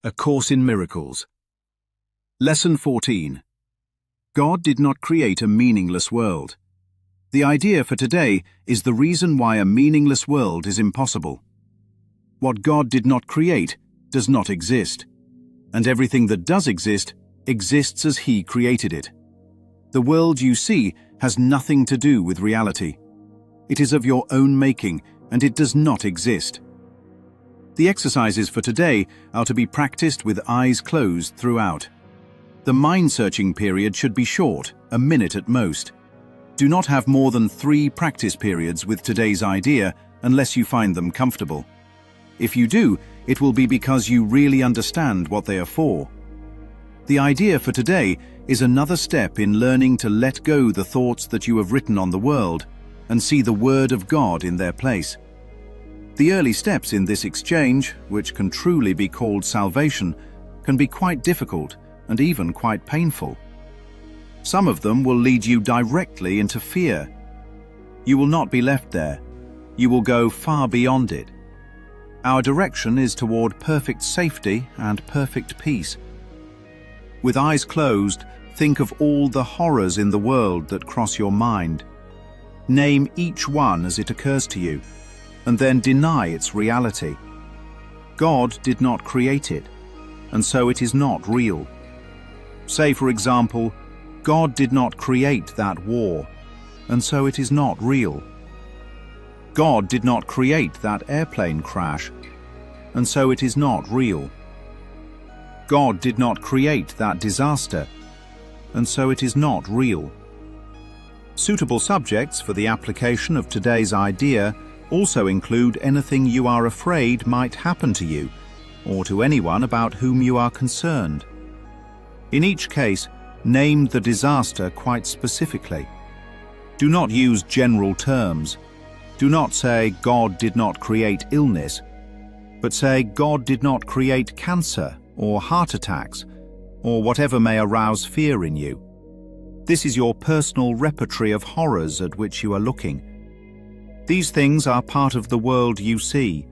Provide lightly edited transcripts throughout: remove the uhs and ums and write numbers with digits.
A Course in Miracles. Lesson 14. God did not create a meaningless world. The idea for today is the reason why a meaningless world is impossible. What God did not create does not exist, and everything that does exist exists as He created it. The world you see has nothing to do with reality. It is of your own making, and it does not exist. The exercises for today are to be practiced with eyes closed throughout. The mind-searching period should be short, a minute at most. Do not have more than 3 practice periods with today's idea unless you find them comfortable. If you do, it will be because you really understand what they are for. The idea for today is another step in learning to let go the thoughts that you have written on the world and see the Word of God in their place. The early steps in this exchange, which can truly be called salvation, can be quite difficult and even quite painful. Some of them will lead you directly into fear. You will not be left there. You will go far beyond it. Our direction is toward perfect safety and perfect peace. With eyes closed, think of all the horrors in the world that cross your mind. Name each one as it occurs to you, and then deny its reality. God did not create it, and so it is not real. Say, for example, God did not create that war, and so it is not real. God did not create that airplane crash, and so it is not real. God did not create that disaster, and so it is not real. Suitable subjects for the application of today's idea also include anything you are afraid might happen to you, or to anyone about whom you are concerned. In each case, name the disaster quite specifically. Do not use general terms. Do not say God did not create illness, but say God did not create cancer or heart attacks, or whatever may arouse fear in you. This is your personal repertory of horrors at which you are looking. These things are part of the world you see.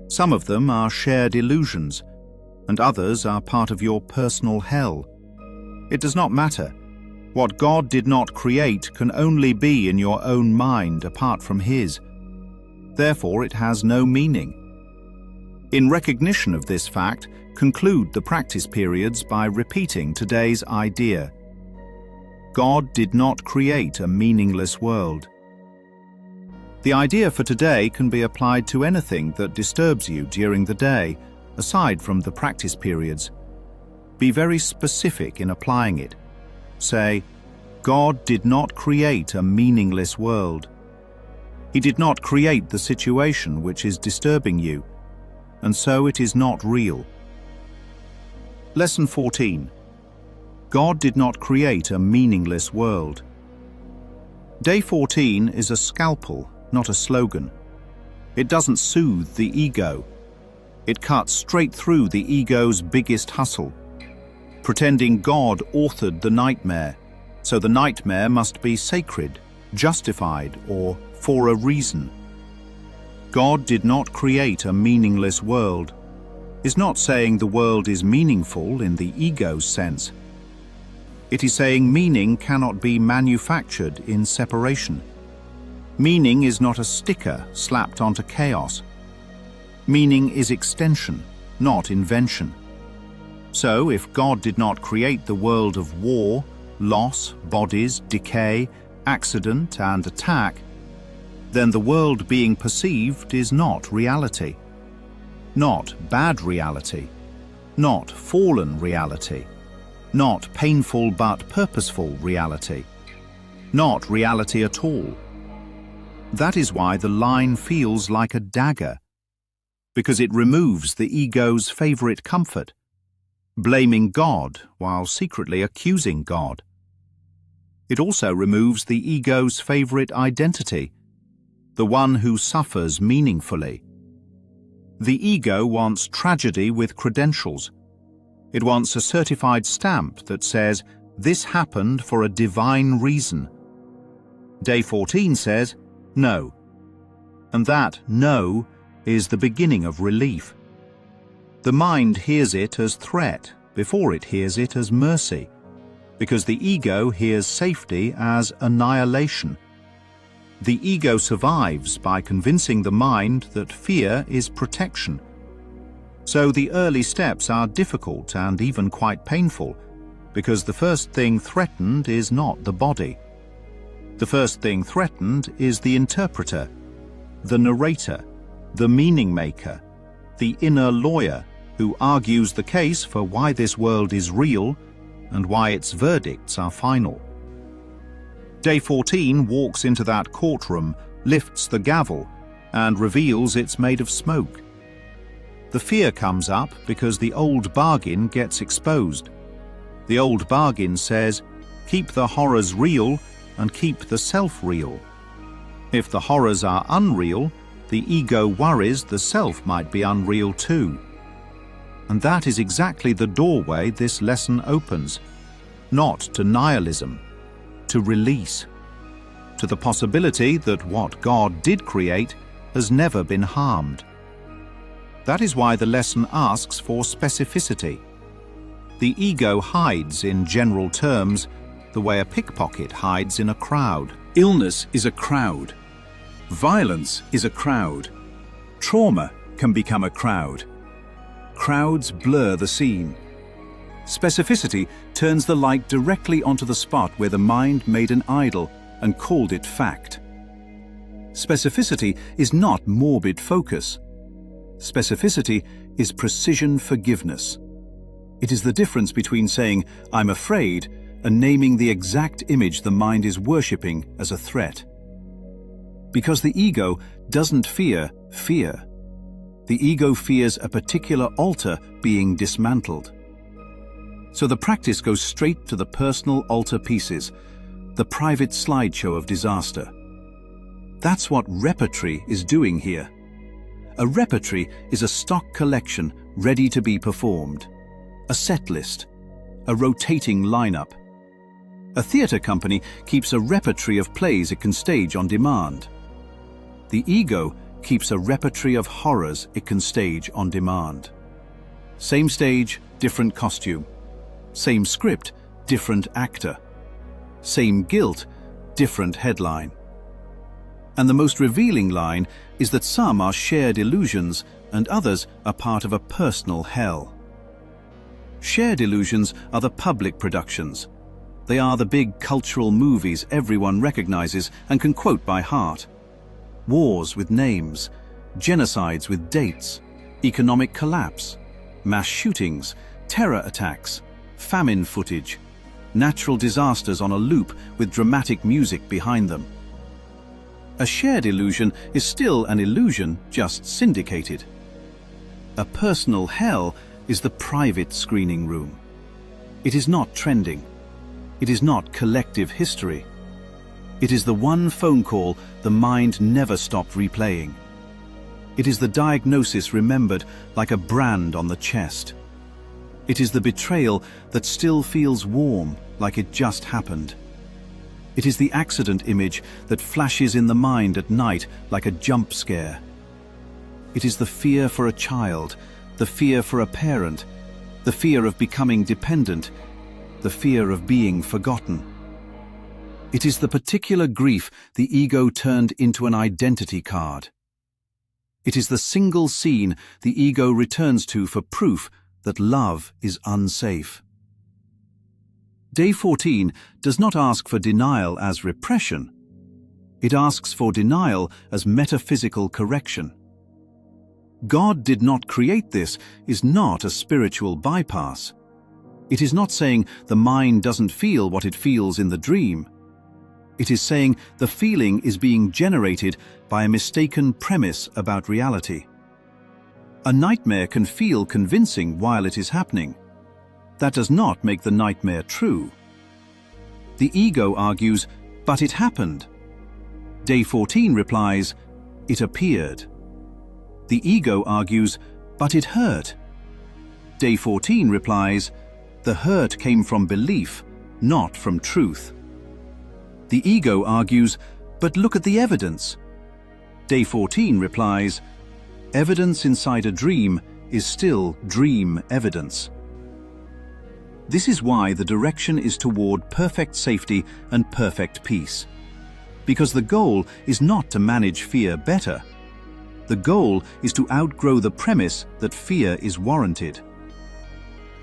Some of them are shared illusions, and others are part of your personal hell. It does not matter. What God did not create can only be in your own mind apart from His. Therefore, it has no meaning. In recognition of this fact, conclude the practice periods by repeating today's idea. God did not create a meaningless world. The idea for today can be applied to anything that disturbs you during the day, aside from the practice periods. Be very specific in applying it. Say, God did not create a meaningless world. He did not create the situation which is disturbing you, and so it is not real. Lesson 14. God did not create a meaningless world. Day 14 is a scalpel, not a slogan. It doesn't soothe the ego. It cuts straight through the ego's biggest hustle, pretending God authored the nightmare, so the nightmare must be sacred, justified, or for a reason. God did not create a meaningless world is not saying the world is meaningful in the ego's sense. It is saying meaning cannot be manufactured in separation. Meaning is not a sticker slapped onto chaos. Meaning is extension, not invention. So, if God did not create the world of war, loss, bodies, decay, accident, and attack, then the world being perceived is not reality. Not bad reality. Not fallen reality. Not painful but purposeful reality. Not reality at all. That is why the line feels like a dagger, because it removes the ego's favorite comfort, blaming God while secretly accusing God. It also removes the ego's favorite identity, the one who suffers meaningfully. The ego wants tragedy with credentials. It wants a certified stamp that says, "This happened for a divine reason." Day 14 says, "No." And that "no" is the beginning of relief. The mind hears it as threat before it hears it as mercy, because the ego hears safety as annihilation. The ego survives by convincing the mind that fear is protection. So the early steps are difficult and even quite painful, because the first thing threatened is not the body. The first thing threatened is the interpreter, the narrator, the meaning maker, the inner lawyer who argues the case for why this world is real and why its verdicts are final. Day 14 walks into that courtroom, lifts the gavel, and reveals it's made of smoke. The fear comes up because the old bargain gets exposed. The old bargain says, keep the horrors real and keep the self real. If the horrors are unreal, the ego worries the self might be unreal too. And that is exactly the doorway this lesson opens, not to nihilism, to release, to the possibility that what God did create has never been harmed. That is why the lesson asks for specificity. The ego hides in general terms the way a pickpocket hides in a crowd. Illness is a crowd. Violence is a crowd. Trauma can become a crowd. Crowds blur the scene. Specificity turns the light directly onto the spot where the mind made an idol and called it fact. Specificity is not morbid focus. Specificity is precision forgiveness. It is the difference between saying, "I'm afraid," and naming the exact image the mind is worshipping as a threat. Because the ego doesn't fear fear. The ego fears a particular altar being dismantled. So the practice goes straight to the personal altar pieces, the private slideshow of disaster. That's what repertory is doing here. A repertory is a stock collection ready to be performed, a set list, a rotating lineup. A theatre company keeps a repertory of plays it can stage on demand. The ego keeps a repertory of horrors it can stage on demand. Same stage, different costume. Same script, different actor. Same guilt, different headline. And the most revealing line is that some are shared illusions and others are part of a personal hell. Shared illusions are the public productions. They are the big cultural movies everyone recognizes and can quote by heart. Wars with names, genocides with dates, economic collapse, mass shootings, terror attacks, famine footage, natural disasters on a loop with dramatic music behind them. A shared illusion is still an illusion, just syndicated. A personal hell is the private screening room. It is not trending. It is not collective history. It is the one phone call the mind never stopped replaying. It is the diagnosis remembered like a brand on the chest. It is the betrayal that still feels warm, like it just happened. It is the accident image that flashes in the mind at night like a jump scare. It is the fear for a child, the fear for a parent, the fear of becoming dependent, the fear of being forgotten. It is the particular grief the ego turned into an identity card. It is the single scene the ego returns to for proof that love is unsafe. Day 14 does not ask for denial as repression. It asks for denial as metaphysical correction. God did not create this is not a spiritual bypass. It is not saying the mind doesn't feel what it feels in the dream. It is saying the feeling is being generated by a mistaken premise about reality. A nightmare can feel convincing while it is happening. That does not make the nightmare true. The ego argues, but it happened. Day 14 replies, it appeared. The ego argues, but it hurt. Day 14 replies, the hurt came from belief, not from truth. The ego argues, but look at the evidence. Day 14 replies, evidence inside a dream is still dream evidence. This is why the direction is toward perfect safety and perfect peace. Because the goal is not to manage fear better. The goal is to outgrow the premise that fear is warranted.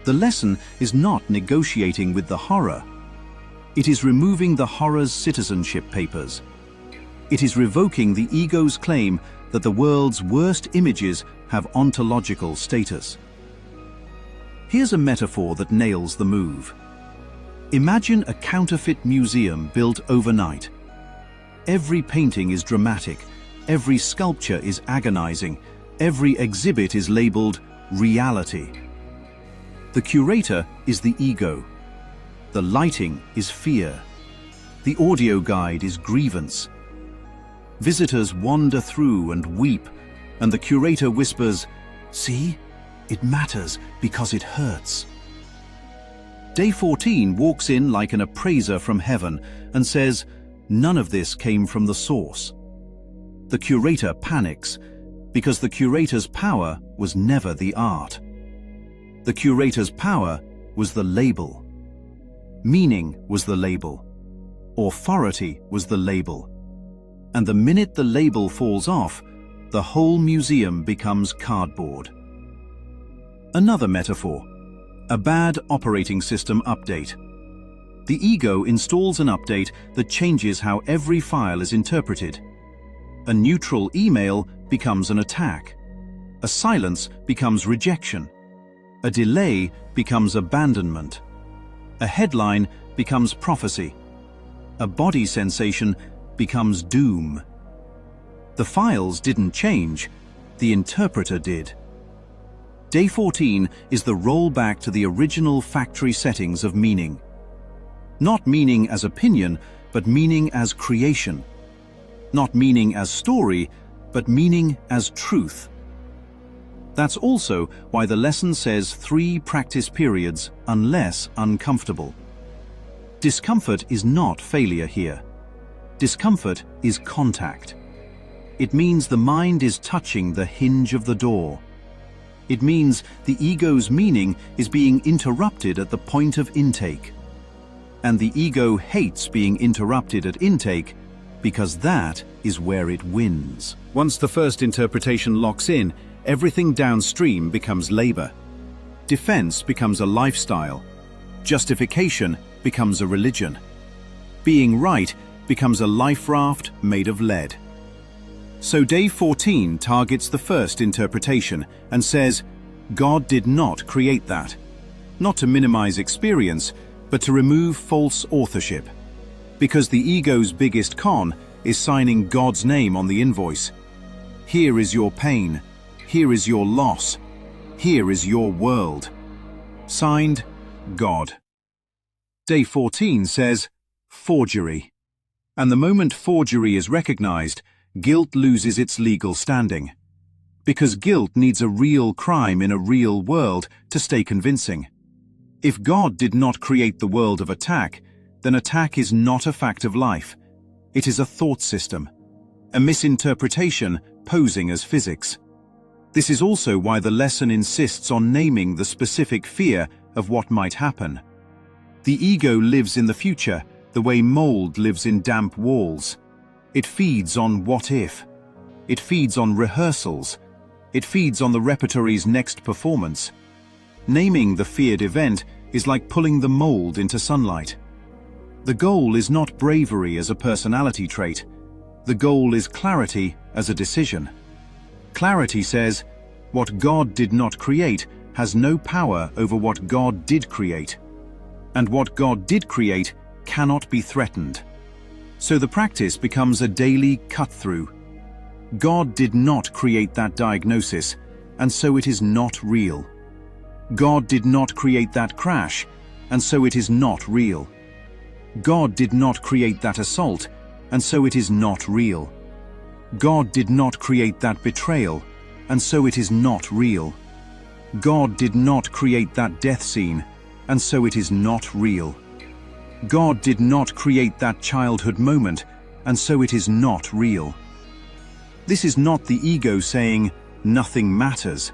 The lesson is not negotiating with the horror. It is removing the horror's citizenship papers. It is revoking the ego's claim that the world's worst images have ontological status. Here's a metaphor that nails the move. Imagine a counterfeit museum built overnight. Every painting is dramatic, every sculpture is agonizing, every exhibit is labeled reality. The curator is the ego. The lighting is fear. The audio guide is grievance. Visitors wander through and weep, and the curator whispers, "See? It matters because it hurts." Day 14 walks in like an appraiser from heaven and says, "None of this came from the source." The curator panics because the curator's power was never the art. The curator's power was the label. Meaning was the label. Authority was the label. And the minute the label falls off, the whole museum becomes cardboard. Another metaphor, a bad operating system update. The ego installs an update that changes how every file is interpreted. A neutral email becomes an attack. A silence becomes rejection. A delay becomes abandonment. A headline becomes prophecy. A body sensation becomes doom. The files didn't change, the interpreter did. Day 14 is the rollback to the original factory settings of meaning. Not meaning as opinion, but meaning as creation. Not meaning as story, but meaning as truth. That's also why the lesson says 3 practice periods unless uncomfortable. Discomfort is not failure here. Discomfort is contact. It means the mind is touching the hinge of the door. It means the ego's meaning is being interrupted at the point of intake. And the ego hates being interrupted at intake because that is where it wins. Once the first interpretation locks in, everything downstream becomes labor. Defense becomes a lifestyle. Justification becomes a religion. Being right becomes a life raft made of lead. So day 14 targets the first interpretation and says, God did not create that. Not to minimize experience, but to remove false authorship. Because the ego's biggest con is signing God's name on the invoice. Here is your pain. Here is your loss. Here is your world. Signed, God. Day 14 says, forgery. And the moment forgery is recognized, guilt loses its legal standing. Because guilt needs a real crime in a real world to stay convincing. If God did not create the world of attack, then attack is not a fact of life. It is a thought system, a misinterpretation posing as physics. This is also why the lesson insists on naming the specific fear of what might happen. The ego lives in the future the way mold lives in damp walls. It feeds on what if. It feeds on rehearsals. It feeds on the repertory's next performance. Naming the feared event is like pulling the mold into sunlight. The goal is not bravery as a personality trait. The goal is clarity as a decision. Clarity says, what God did not create has no power over what God did create. And what God did create cannot be threatened. So the practice becomes a daily cut-through. God did not create that diagnosis, and so it is not real. God did not create that crash, and so it is not real. God did not create that assault, and so it is not real. God did not create that betrayal, and so it is not real. God did not create that death scene, and so it is not real. God did not create that childhood moment, and so it is not real. This is not the ego saying, nothing matters.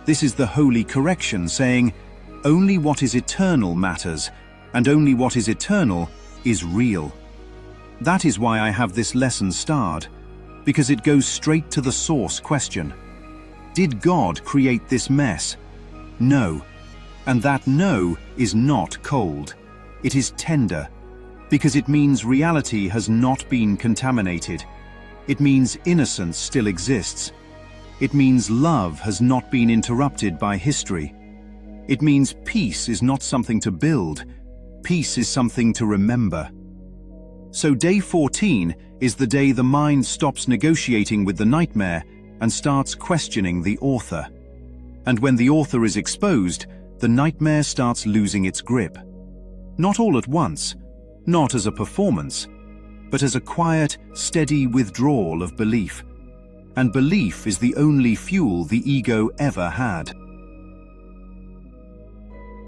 This is the holy correction, saying, only what is eternal matters, and only what is eternal is real. That is why I have this lesson starred, because it goes straight to the source question. Did God create this mess? No. And that no is not cold. It is tender, because it means reality has not been contaminated. It means innocence still exists. It means love has not been interrupted by history. It means peace is not something to build. Peace is something to remember. So day 14 is the day the mind stops negotiating with the nightmare and starts questioning the author. And when the author is exposed, the nightmare starts losing its grip. Not all at once, not as a performance, but as a quiet, steady withdrawal of belief. And belief is the only fuel the ego ever had.